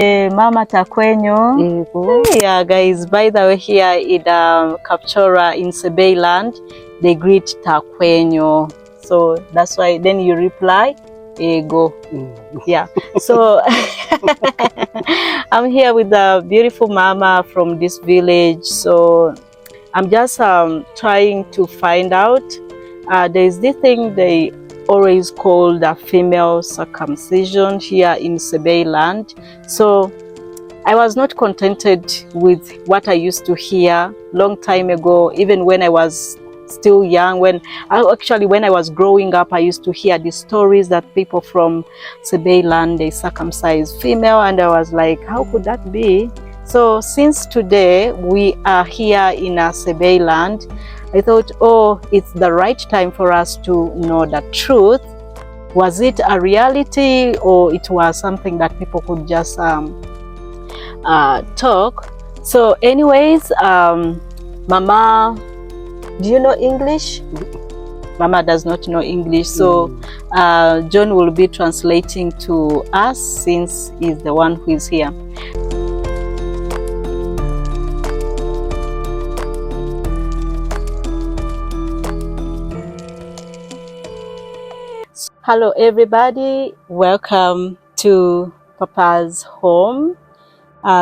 Mama Takwenyo. Yeah, guys, by the way, here in Kapchora in Sebeiland, they greet Takwenyo. So that's why then you reply, go. Yeah. So I'm here with a beautiful mama from this village. So I'm just trying to find out. There's this thing they always call the female circumcision here in Sebeiland. So I was not contented with what I used to hear long time ago, even when I was still young. When I was growing up, I used to hear the stories that people from Sebeiland, they circumcise female, and I was like, how could that be? So since today we are here in Sebeiland, I thought, oh, it's the right time for us to know the truth. Was it a reality, or it was something that people could just talk? So anyways, Mama, do you know English? Mama does not know English, so John will be translating to us since he's the one who is here. Hello everybody, welcome to Papa's home.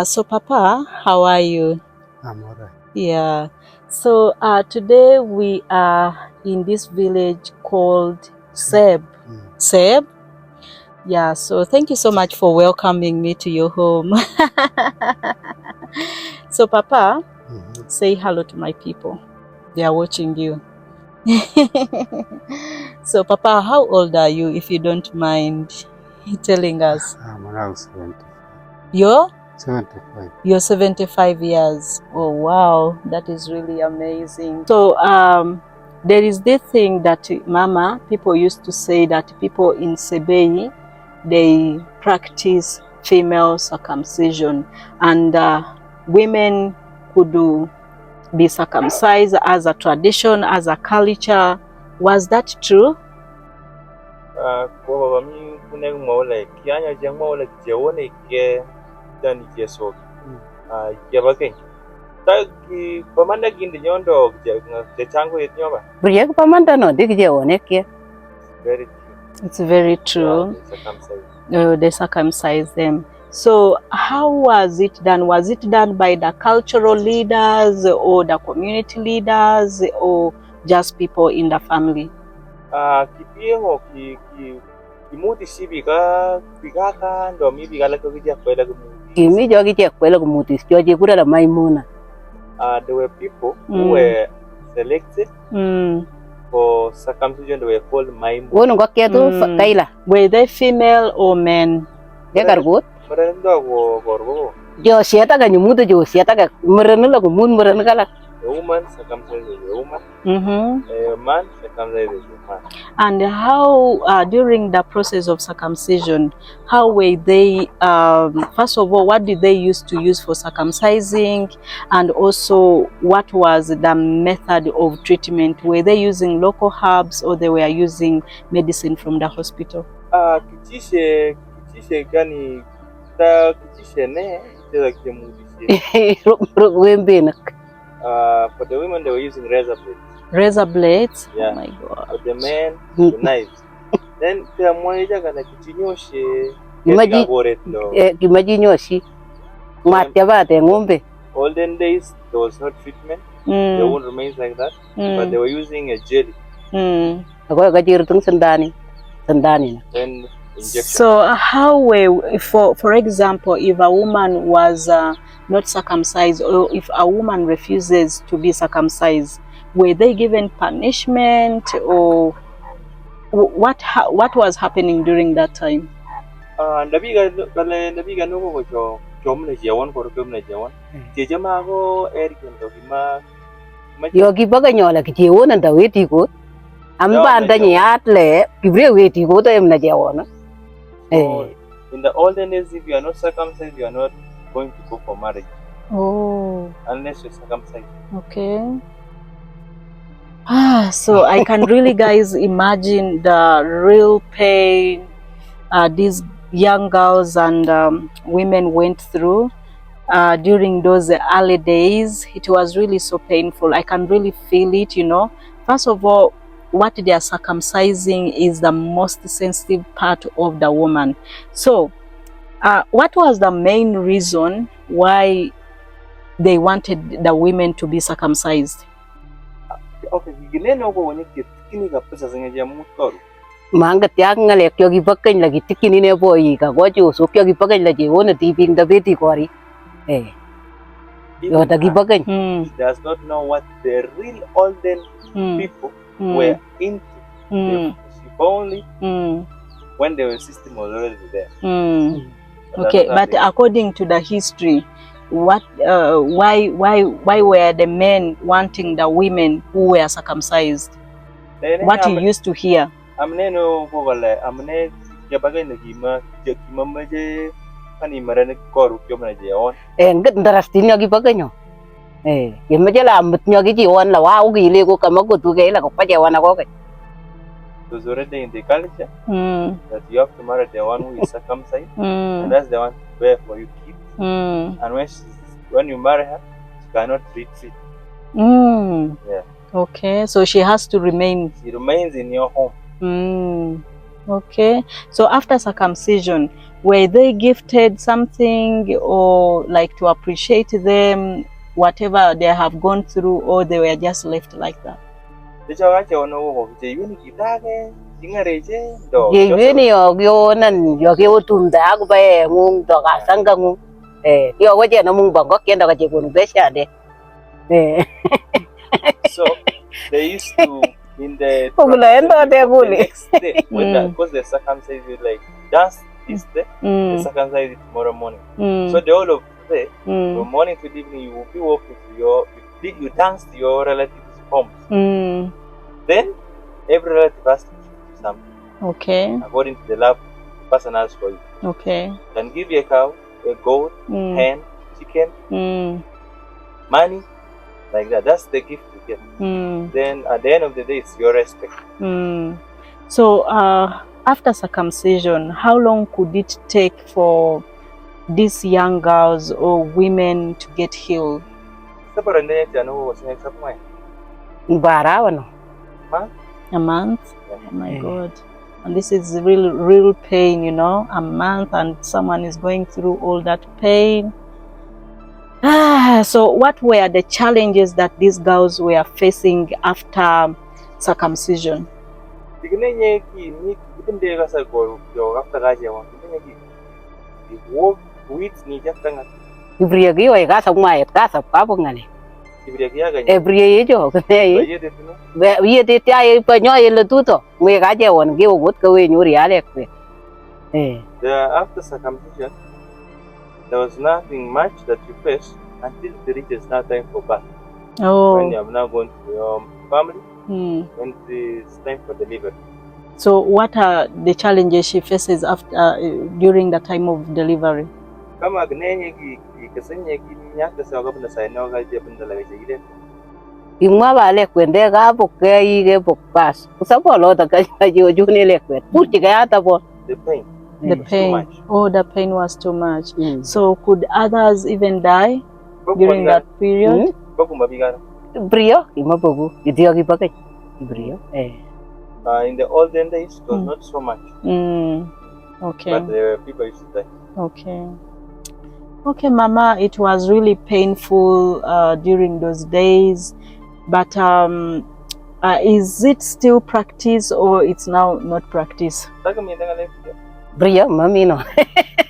So Papa, how are you? I'm alright. Yeah, so today we are in this village called Seb. Seb? Yeah, so thank you so much for welcoming me to your home. So Papa, say hello to my people. They are watching you. So Papa, how old are you, if you don't mind telling us? I'm around 75. You're? 75. You're 75 years. Oh wow, that is really amazing. So there is this thing that Mama, people used to say that people in Sebei, they practice female circumcision, and women could be circumcised as a tradition, as a culture. Was that true? It's very true. They circumcise them. So how was it done? Was it done by the cultural leaders or the community leaders or just people in the family? There were people who were selected for circumcision. They were called Maimun. Were they female or men? A woman circumcises a woman. A man circumcises a man. And how, during the process of circumcision, how were they, first of all, what did they used to use for circumcising? And also, what was the method of treatment? Were they using local herbs, or they were using medicine from the hospital? For the women, they were using razor blades. Razor blades? Yeah. Oh my God. For the men, the knives. Then the olden days, there was no treatment. They won't remain like that. But they were using a jelly. Then injection. So how were, for example, if a woman was not circumcised, or if a woman refuses to be circumcised, were they given punishment, or what was happening during that time? In the olden days, if you are not circumcised, you are not going to go for marriage. Oh. Unless you're circumcised. Okay. So I can really, guys, imagine the real pain these young girls and women went through during those early days. It was really so painful. I can really feel it, you know. First of all, what they are circumcising is the most sensitive part of the woman. So what was the main reason why they wanted the women to be circumcised? Okay, gineno ko woni kini ka pesa zengeja mutoru. Manga tiang ngale kyo gi bakkan lagi tikini ne boy ka goju so kyo gi bakkan lagi wona tiping da beti kori. Yo da gi bakkan. Does not know what the real olden people were into. Only when the system was already there. Okay, but according to the history, what why were the men wanting the women who were circumcised? What you used to hear? Amneno bogale amne yabaga nagima maje ani marane koru kyomna je on. Ngat ndarastin gi baganyo. Yemaje la mut nyogi ji on la wa ugi le ko kamago tu ge la ko pa je wana ko. It was already in the culture that you have to marry the one who is circumcised, and that's the one to bear for you kids. And when you marry her, she cannot retreat. Yeah. Okay, so she has to remain. She remains in your home. Okay, so after circumcision, were they gifted something or like to appreciate them, whatever they have gone through, or they were just left like that? Gini yo nan yo ke utum da aku bae ngung to ka sangga ngung yo waje na mung bangkok ken da ka je gun besha de so they used to in the next day because the circumcise is like just this day the circumcise is tomorrow morning so the whole of the day from morning to evening you will be walking to you dance to your relatives' homes. Then every relative has to give something. Okay. According to the love the person has for you. Okay. You can give you a cow, a goat, hen, chicken, money, like that. That's the gift you get. Then at the end of the day, it's your respect. So after circumcision, how long could it take for these young girls or women to get healed? A month? Oh my God. And this is real pain, you know, a month and someone is going through all that pain. So what were the challenges that these girls were facing after circumcision? Every year jo ye te tai pa nyo ye le tuto me ga je won ge wo ko we nyuri ale kwe after circumcision there was nothing much that you face until it reaches now time for birth. When you have now gone to your family when it's time for delivery. So what are the challenges she faces after during the time of delivery? Kama gnenye kasanya ki nyaka sa gabna sa no ga je bunda laga jigide imwa ba le kwende ga bokke ige bokpas usapo lo ta ka jo june le kwet puti ga ta bo the pain the pain was too much. So could others even die during that period? Brio imabogu idio gi bakai brio in the olden days it was not so much. Okay, but the people used to die. Okay, Mama, it was really painful during those days, but is it still practice or it's now not practice? Bria, mommy, no.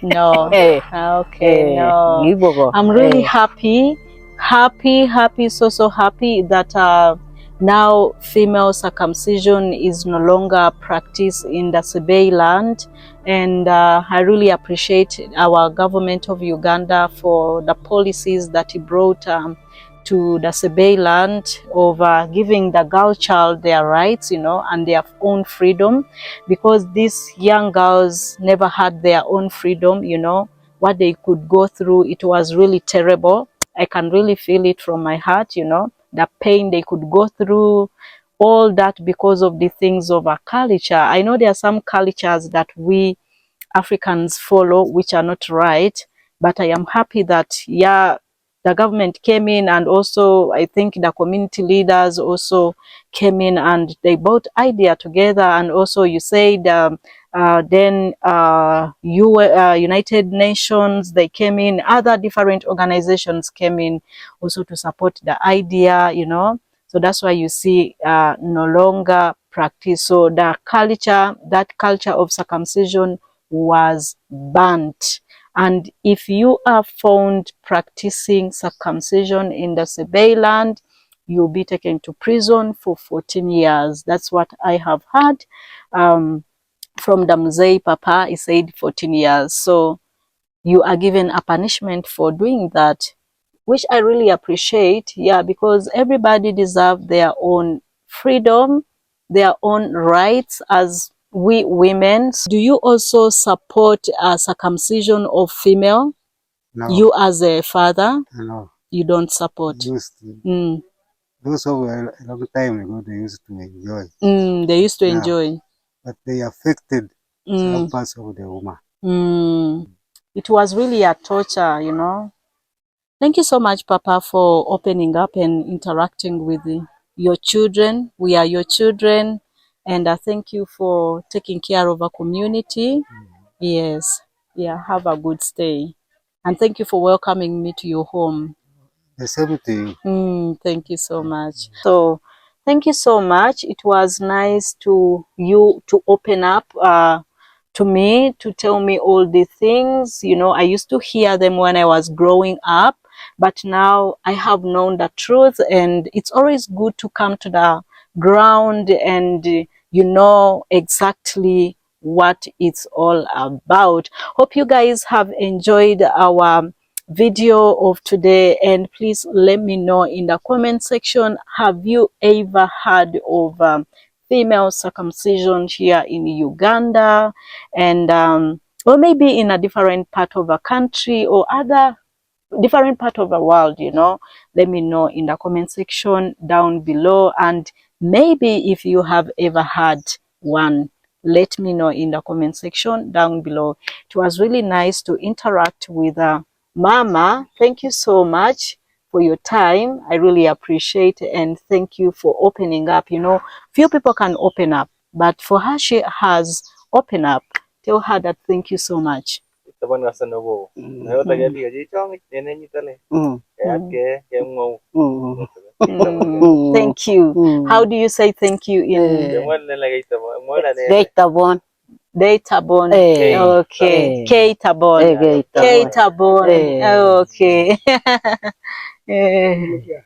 No. Okay, no. I'm really happy, so happy that now female circumcision is no longer practiced in the Sebei land, and I really appreciate our government of Uganda for the policies that it brought to the Sebei land of giving the girl child their rights, you know, and their own freedom, because these young girls never had their own freedom, you know, what they could go through. It was really terrible. I can really feel it from my heart, you know, the pain they could go through, all that because of the things of our culture. I know there are some cultures that we Africans follow, which are not right. But I am happy that, yeah, the government came in, and also I think the community leaders also came in and they brought idea together. And also you said then United Nations, they came in, other different organizations came in also to support the idea, you know. So that's why you see no longer practice. So the culture, that culture of circumcision was banned. And if you are found practicing circumcision in the Sebei land, you'll be taken to prison for 14 years. That's what I have heard from the Mzee Papa. He said 14 years. So you are given a punishment for doing that, which I really appreciate. Yeah, because everybody deserves their own freedom, their own rights as we women. Do you also support circumcision of female? No. You as a father? No. You don't support? Those who were a long time ago, they used to enjoy. They used to enjoy. But they affected some parts of the woman. It was really a torture, you know. Thank you so much, Papa, for opening up and interacting with your children. We are your children. And I thank you for taking care of our community. Yes. Yeah, have a good stay. And thank you for welcoming me to your home. The same to you. Thank you so much. So, thank you so much. It was nice to you to open up to me, to tell me all the things. You know, I used to hear them when I was growing up, but now I have known the truth, and it's always good to come to the ground and you know exactly what it's all about. Hope you guys have enjoyed our video of today, and please let me know in the comment section, have you ever heard of female circumcision here in Uganda, and or maybe in a different part of a country or other different part of the world, you know. Let me know in the comment section down below, and maybe if you have ever had one, let me know in the comment section down below. It was really nice to interact with Mama. Thank you so much for your time. I really appreciate it, and thank you for opening up. You know, few people can open up, but for her, she has opened up. Tell her that thank you so much. Thank you. How do you say thank you in Tabon? Tabon. Okay. K Tabon. K Tabon. Okay.